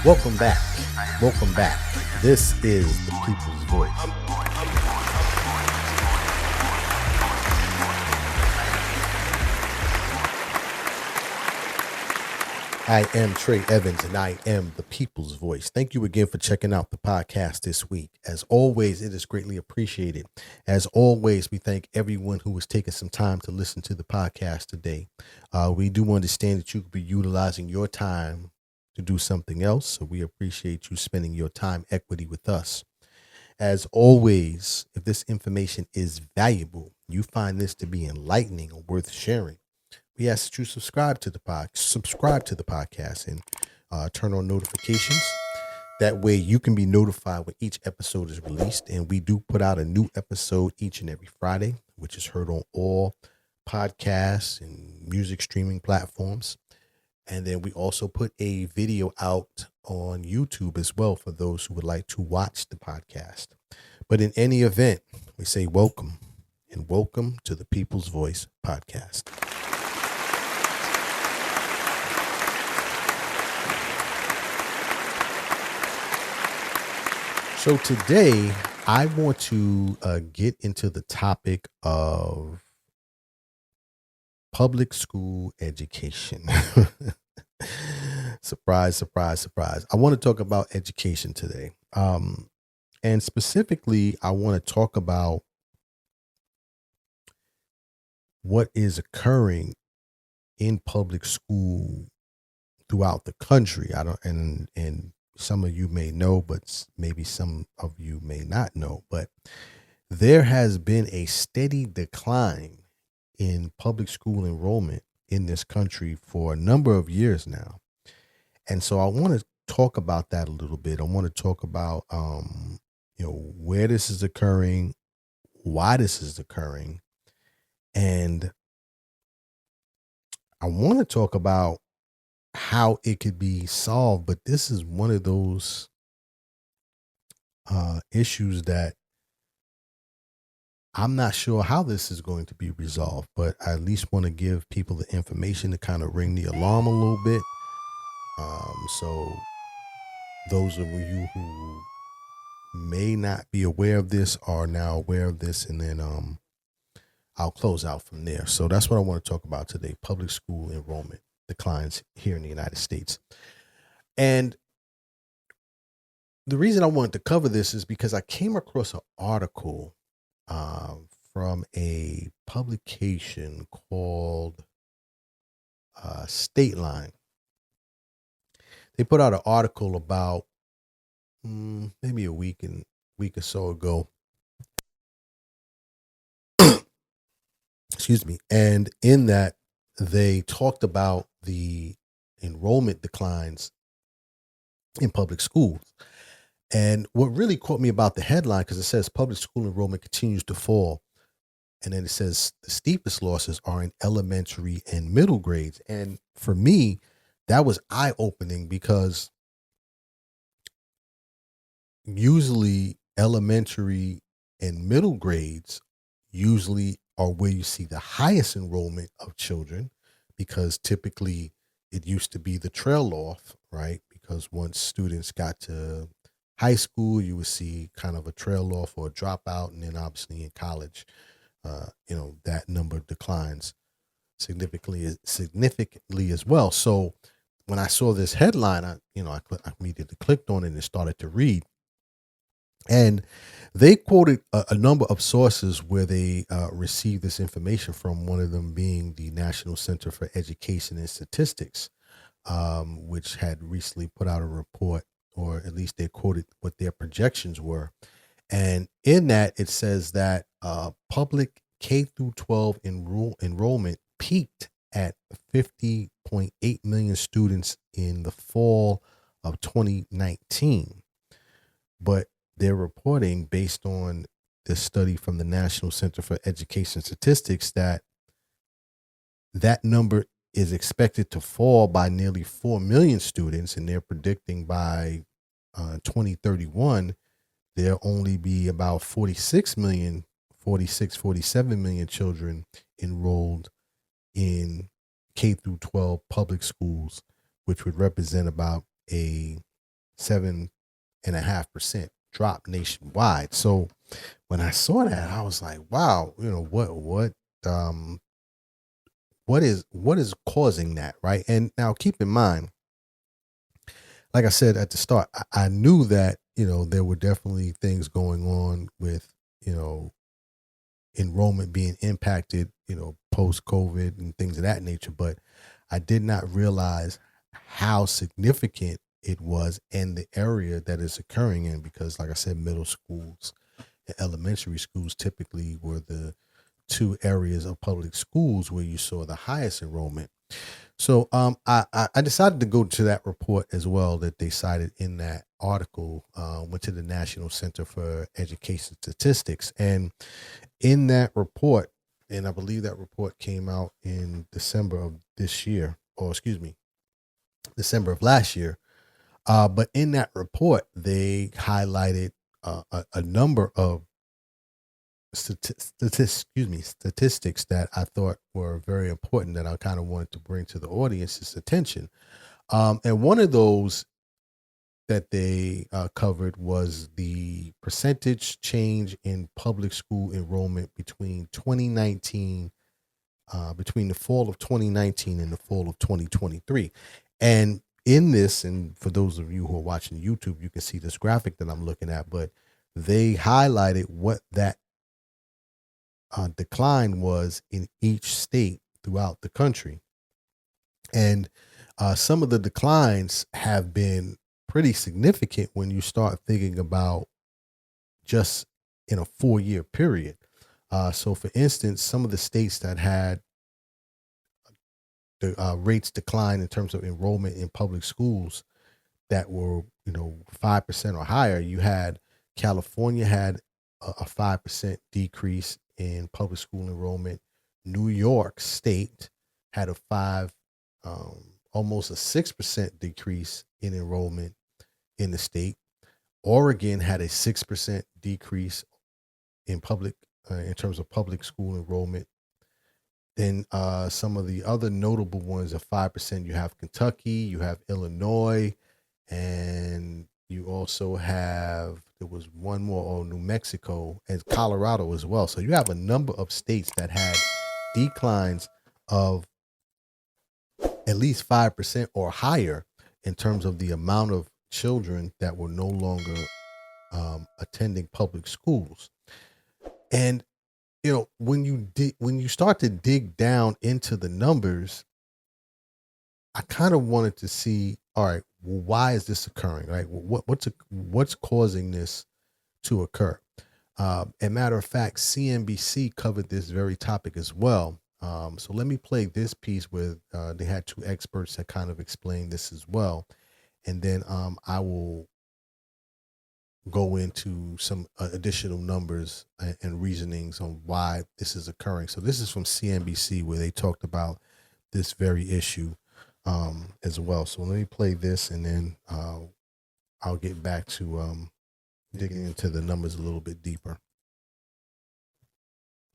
Welcome back. Welcome back. This is the People's Voice. I am Trey Evans, and I am the People's Voice. Thank you again for checking out the podcast this week. As always, it is greatly appreciated. As always, we thank everyone who has taken some time to listen to the podcast today. We do understand that you could be utilizing your time to do something else, so we appreciate you spending your time equity with us. As always, if this information is valuable, you find this to be enlightening or worth sharing, we ask that you subscribe to the podcast and turn on notifications. That way you can be notified when each episode is released. And we do put out a new episode each and every Friday, which is heard on all podcasts and music streaming platforms. And then we also put a video out on YouTube as well for those who would like to watch the podcast. But in any event, we say welcome and welcome to the People's Voice podcast. So today I want to get into the topic of public school education. Surprise, surprise, surprise. I want to talk about education today. And specifically, I want to talk about what is occurring in public school throughout the country. And some of you may know, but maybe some of you may not know, but there has been a steady decline in public school enrollment in this country for a number of years now. And so I want to talk about that a little bit. I want to talk about, where this is occurring, why this is occurring. And I want to talk about how it could be solved, but this is one of those issues that I'm not sure how this is going to be resolved, but I at least want to give people the information to kind of ring the alarm a little bit. So those of you who may not be aware of this are now aware of this, and then I'll close out from there. So that's what I want to talk about today: public school enrollment declines here in the United States. And the reason I wanted to cover this is because I came across an article from a publication called State Line. They put out an article about maybe a week or so ago. Excuse me. And in that, they talked about the enrollment declines in public schools. And what really caught me about the headline, because it says public school enrollment continues to fall. And then it says the steepest losses are in elementary and middle grades. And for me, that was eye-opening, because usually elementary and middle grades usually are where you see the highest enrollment of children, because typically it used to be the trail off, right? Because once students got to high school, you would see kind of a trail off or a dropout. And then obviously in college, that number declines significantly as well. So when I saw this headline, I immediately clicked on it and started to read. And they quoted a number of sources where they received this information from, one of them being the National Center for Education and Statistics, which had recently put out a report, or at least they quoted what their projections were. And in that, it says that public K through 12 enrollment peaked at 50.8 million students in the fall of 2019. But they're reporting, based on this study from the National Center for Education Statistics, that number is expected to fall by nearly 4 million students. And they're predicting by 2031, there'll only be about 47 million children enrolled in K through 12 public schools, which would represent about a 7.5% drop nationwide. So when I saw that, I was like, wow, um, what is causing that, right? And now keep in mind, like I said at the start, I knew that, there were definitely things going on with, you know, enrollment being impacted, post COVID and things of that nature. But I did not realize how significant it was and the area that it's occurring in, because, like I said, middle schools and elementary schools typically were the two areas of public schools where you saw the highest enrollment. So I decided to go to that report as well that they cited in that article. Went to the National Center for Education Statistics, and in that report, and I believe that report came out in December of this year, or excuse me, December of last year. But in that report, they highlighted a number of statistics that I thought were very important that I kind of wanted to bring to the audience's attention. And one of those that they covered was the percentage change in public school enrollment between 2019, between the fall of 2019 and the fall of 2023. And in this, and for those of you who are watching YouTube, you can see this graphic that I'm looking at, but they highlighted what that decline was in each state throughout the country. And some of the declines have been pretty significant when you start thinking about just in a 4-year period. So, for instance, some of the states that had the rates decline in terms of enrollment in public schools that were, 5% or higher, you had California had a 5% decrease in public school enrollment. New York State had a almost a 6% decrease in enrollment in the state. Oregon had a 6% decrease in in terms of public school enrollment. Then some of the other notable ones are 5%. You have Kentucky, you have Illinois, and you also have, there was one more, New Mexico and Colorado as well. So you have a number of states that had declines of at least 5% or higher in terms of the amount of children that were no longer attending public schools. And when you start to dig down into the numbers, I kind of wanted to see, all right, well, why is this occurring? Right? What's causing this to occur? And matter of fact, CNBC covered this very topic as well. So let me play this piece where they had two experts that kind of explained this as well, and then I will go into some additional numbers and reasonings on why this is occurring. So this is from CNBC where they talked about this very issue as well. So let me play this, and then I'll get back to digging into the numbers a little bit deeper.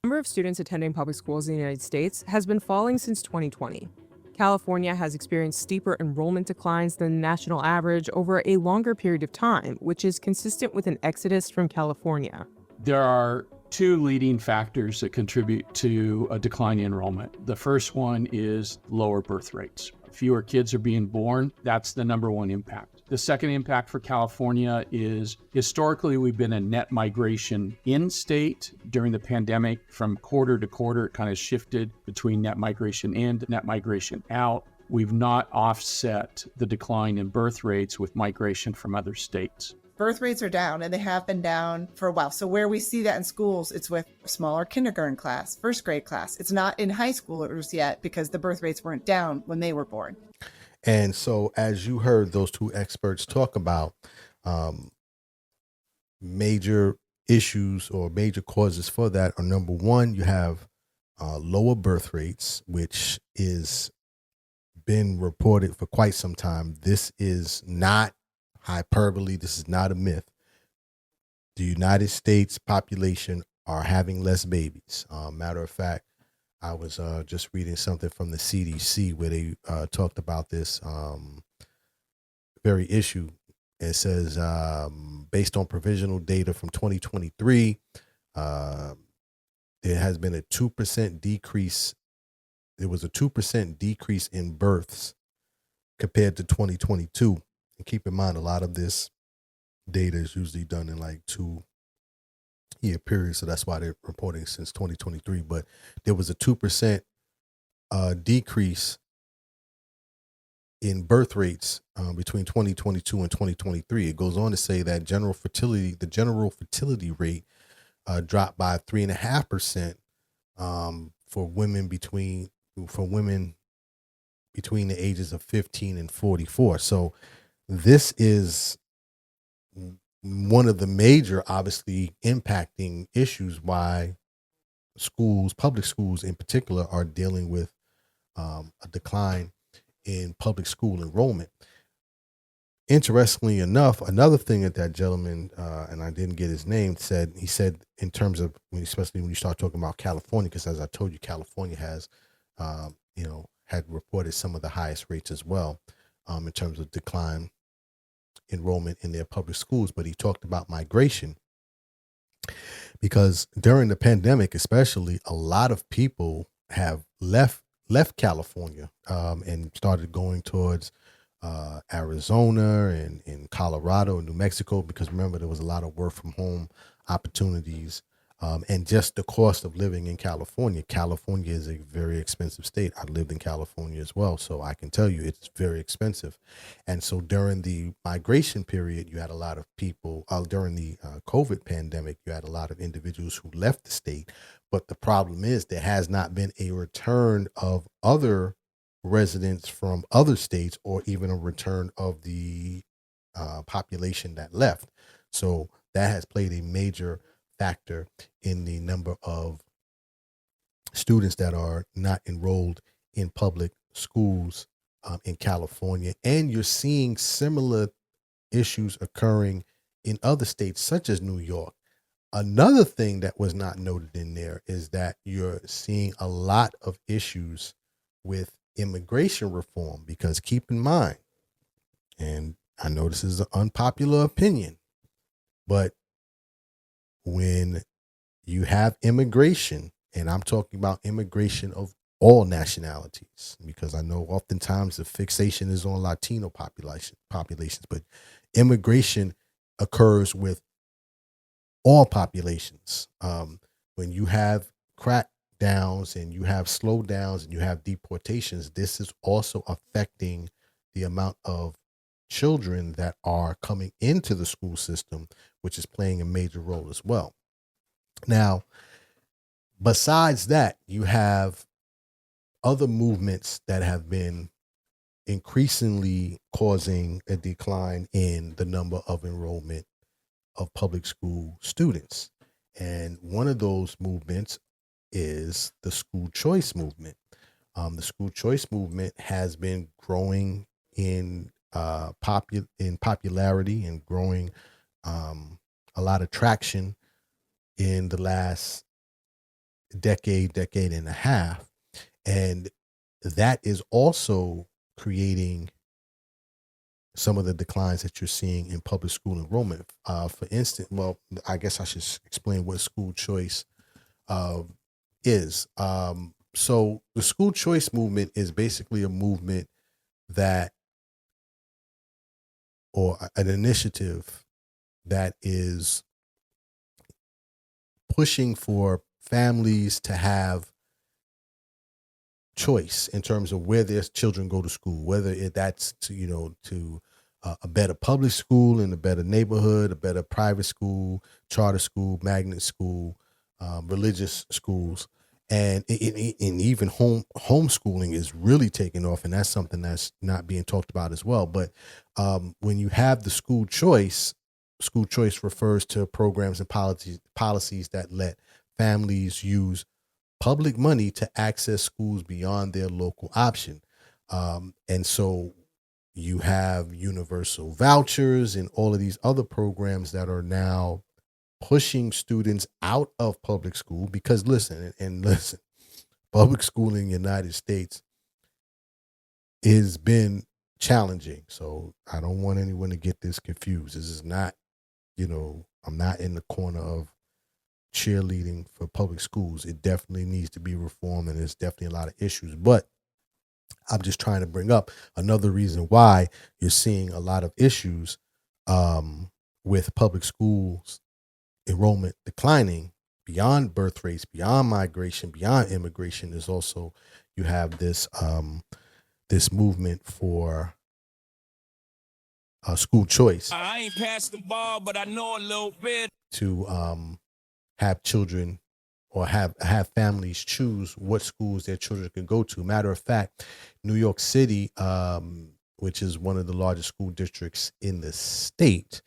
The number of students attending public schools in the United States has been falling since 2020. California has experienced steeper enrollment declines than the national average over a longer period of time, which is consistent with an exodus from California. There are two leading factors that contribute to a decline in enrollment. The first one is lower birth rates. Fewer kids are being born. That's the number one impact. The second impact for California is historically we've been a net migration in state. During the pandemic, from quarter to quarter, it kind of shifted between net migration in, net migration out. We've not offset the decline in birth rates with migration from other states. Birth rates are down, and they have been down for a while. So where we see that in schools, it's with a smaller kindergarten class, first grade class. It's not in high schoolers yet because the birth rates weren't down when they were born. And so, as you heard those two experts talk about, major issues or major causes for that are, number one, you have lower birth rates, which is been reported for quite some time. This is not hyperbole. This is not a myth. The United States population are having less babies. Matter of fact, I was just reading something from the CDC where they talked about this very issue. It says, based on provisional data from 2023, there has been a 2% decrease. There was a 2% decrease in births compared to 2022. And keep in mind, a lot of this data is usually done in like 2-year periods. So that's why they're reporting since 2023. But there was a 2% decrease in birth rates between 2022 and 2023. It goes on to say that the general fertility rate dropped by 3.5% for women between the ages of 15 and 44. So this is one of the major, obviously, impacting issues why public schools in particular, are dealing with a decline in public school enrollment. Interestingly enough, another thing that gentleman, and I didn't get his name, he said in terms of, especially when you start talking about California, because as I told you, California has, had reported some of the highest rates as well in terms of decline enrollment in their public schools. But he talked about migration, because during the pandemic, especially, a lot of people have left California and started going towards Arizona and Colorado and New Mexico, because remember, there was a lot of work from home opportunities, and just the cost of living in California. California is a very expensive state. I lived in California as well, so I can tell you it's very expensive. And so during the migration period, you had a lot of people, during the COVID pandemic, you had a lot of individuals who left the state. But the problem is there has not been a return of other residents from other states, or even a return of the population that left. So that has played a major factor in the number of students that are not enrolled in public schools in California. And you're seeing similar issues occurring in other states, such as New York. Another thing that was not noted in there is that you're seeing a lot of issues with immigration reform, because keep in mind, and I know this is an unpopular opinion, but when you have immigration, and I'm talking about immigration of all nationalities, because I know oftentimes the fixation is on Latino populations, but immigration occurs with all populations. When you have crackdowns and you have slowdowns and you have deportations, this is also affecting the amount of children that are coming into the school system, which is playing a major role as well. Now, besides that, you have other movements that have been increasingly causing a decline in the number of enrollment of public school students. And one of those movements is the school choice movement. The school choice movement has been growing in popularity and growing a lot of traction in the last decade and a half. And that is also creating some of the declines that you're seeing in public school enrollment. For instance, well, I guess I should explain what school choice is. So the school choice movement is basically a movement or an initiative that is pushing for families to have choice in terms of where their children go to school, whether that's to a better public school in a better neighborhood, a better private school, charter school, magnet school, religious schools, and even homeschooling is really taking off, and that's something that's not being talked about as well. But when you have the school choice refers to programs and policies that let families use public money to access schools beyond their local option. And so you have universal vouchers and all of these other programs that are now pushing students out of public school, because listen, public school in the United States has been challenging. So I don't want anyone to get this confused. This is not, I'm not in the corner of cheerleading for public schools. It definitely needs to be reformed, and there's definitely a lot of issues. But I'm just trying to bring up another reason why you're seeing a lot of issues with public schools enrollment declining beyond birth rates, beyond migration, beyond immigration. Is also you have this this movement for school choice. I ain't passed the ball, but I know a little bit. To have children or have families choose what schools their children can go to. Matter of fact, New York City, which is one of the largest school districts in the state,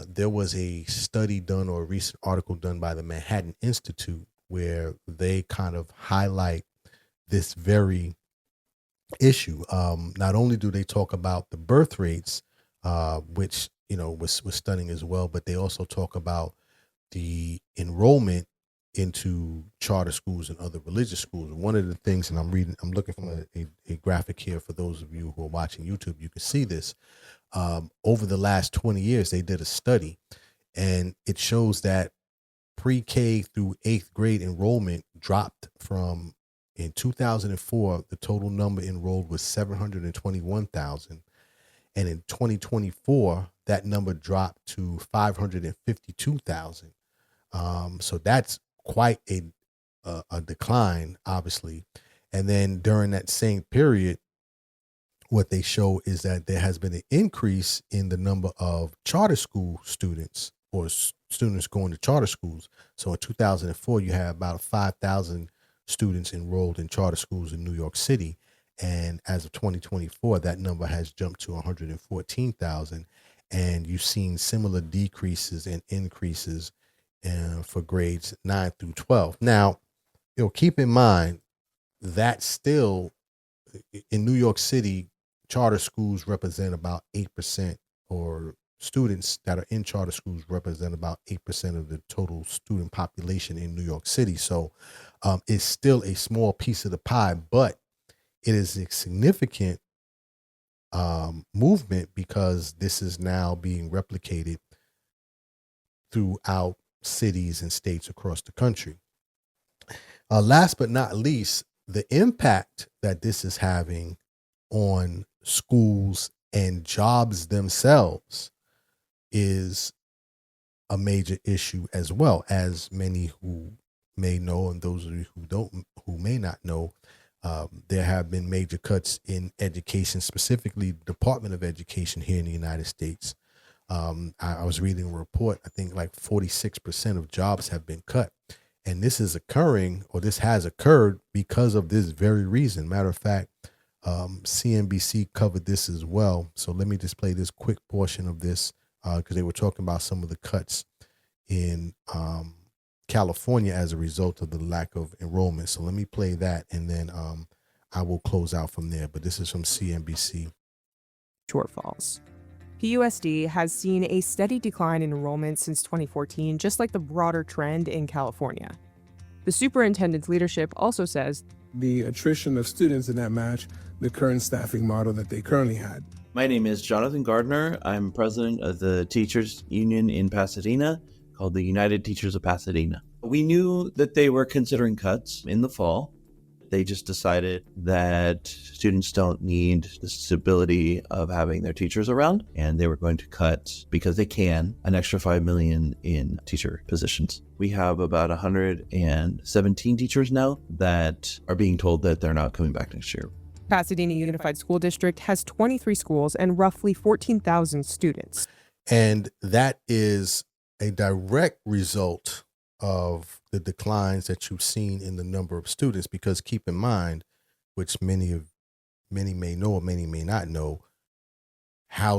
there was a study done or a recent article done by the Manhattan Institute where they kind of highlight this very issue. Not only do they talk about the birth rates, which was stunning as well, but they also talk about the enrollment into charter schools and other religious schools. One of the things, and I'm looking for a graphic here for those of you who are watching YouTube, you can see this. Over the last 20 years, they did a study, and it shows that pre-K through 8th grade enrollment dropped from, in 2004, the total number enrolled was 721,000. And in 2024, that number dropped to 552,000. So that's quite a decline, obviously. And then during that same period, what they show is that there has been an increase in the number of charter school students or students going to charter schools. So in 2004, you had about 5,000 students enrolled in charter schools in New York City. And as of 2024, that number has jumped to 114,000. And you've seen similar decreases and increases for grades 9 through 12. Now, keep in mind that still in New York City, charter schools represent about 8%, or students that are in charter schools represent about 8% of the total student population in New York City. So it's still a small piece of the pie, but it is a significant movement because this is now being replicated throughout cities and states across the country. Last but not least, the impact that this is having on schools and jobs themselves is a major issue, as well. As many who may know, and those of you who may not know, there have been major cuts in education, specifically the Department of Education here in the United States. I was reading a report, I think like 46% of jobs have been cut. And this is occurring, or this has occurred, because of this very reason. Matter of fact, CNBC covered this as well. So let me just play this quick portion of this because they were talking about some of the cuts in California as a result of the lack of enrollment. So let me play that, and then I will close out from there. But this is from CNBC. Shortfalls. PUSD has seen a steady decline in enrollment since 2014, just like the broader trend in California. The superintendent's leadership also says the attrition of students in that match the current staffing model that they currently had. My name is Jonathan Gardner. I'm president of the teachers union in Pasadena called the United Teachers of Pasadena. We knew that they were considering cuts in the fall. They just decided that students don't need the stability of having their teachers around, and they were going to cut, because they can, an extra $5 million in teacher positions. We have about 117 teachers now that are being told that they're not coming back next year. Pasadena Unified School District has 23 schools and roughly 14,000 students. And that is a direct result of the declines that you've seen in the number of students, because keep in mind, which many may know or many may not know, how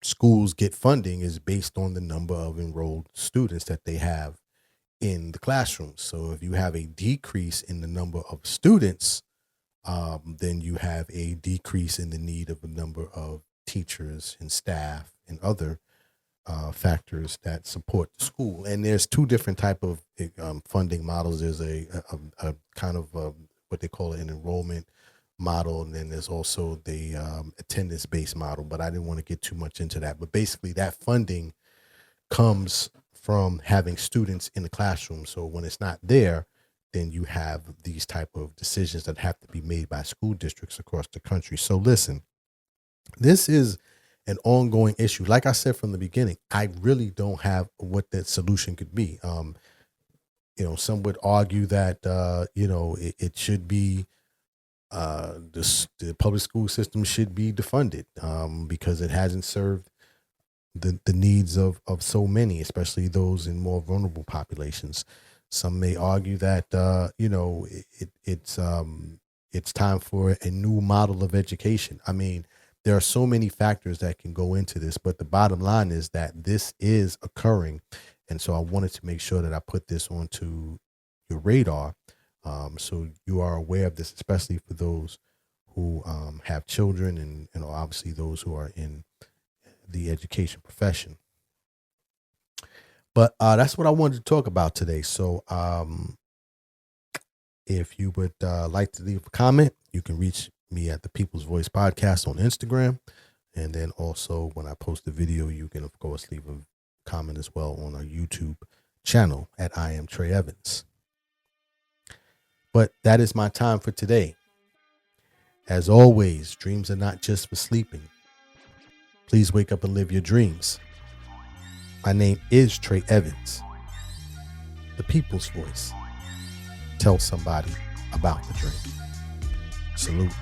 schools get funding is based on the number of enrolled students that they have in the classrooms. So if you have a decrease in the number of students, then you have a decrease in the need of a number of teachers and staff and other factors that support the school. And there's two different type of funding models. There's a kind of what they call an enrollment model, and then there's also the attendance-based model, but I didn't want to get too much into that. But basically that funding comes from having students in the classroom. So when it's not there, then you have these type of decisions that have to be made by school districts across the country. So listen, this is an ongoing issue. Like I said from the beginning, I really don't have what that solution could be. Some would argue that it should be the public school system should be defunded because it hasn't served the needs of so many, especially those in more vulnerable populations. Some may argue that it's time for a new model of education. I mean, there are so many factors that can go into this, but the bottom line is that this is occurring, and so I wanted to make sure that I put this onto your radar, so you are aware of this, especially for those who have children and obviously those who are in the education profession. But that's what I wanted to talk about today. So if you would like to leave a comment, you can reach me at the People's Voice Podcast on Instagram. And then also when I post the video, you can, of course, leave a comment as well on our YouTube channel at I Am Trey Evans. But that is my time for today. As always, dreams are not just for sleeping. Please wake up and live your dreams. My name is Trey Evans, the People's Voice. Tell somebody about the dream. Salute.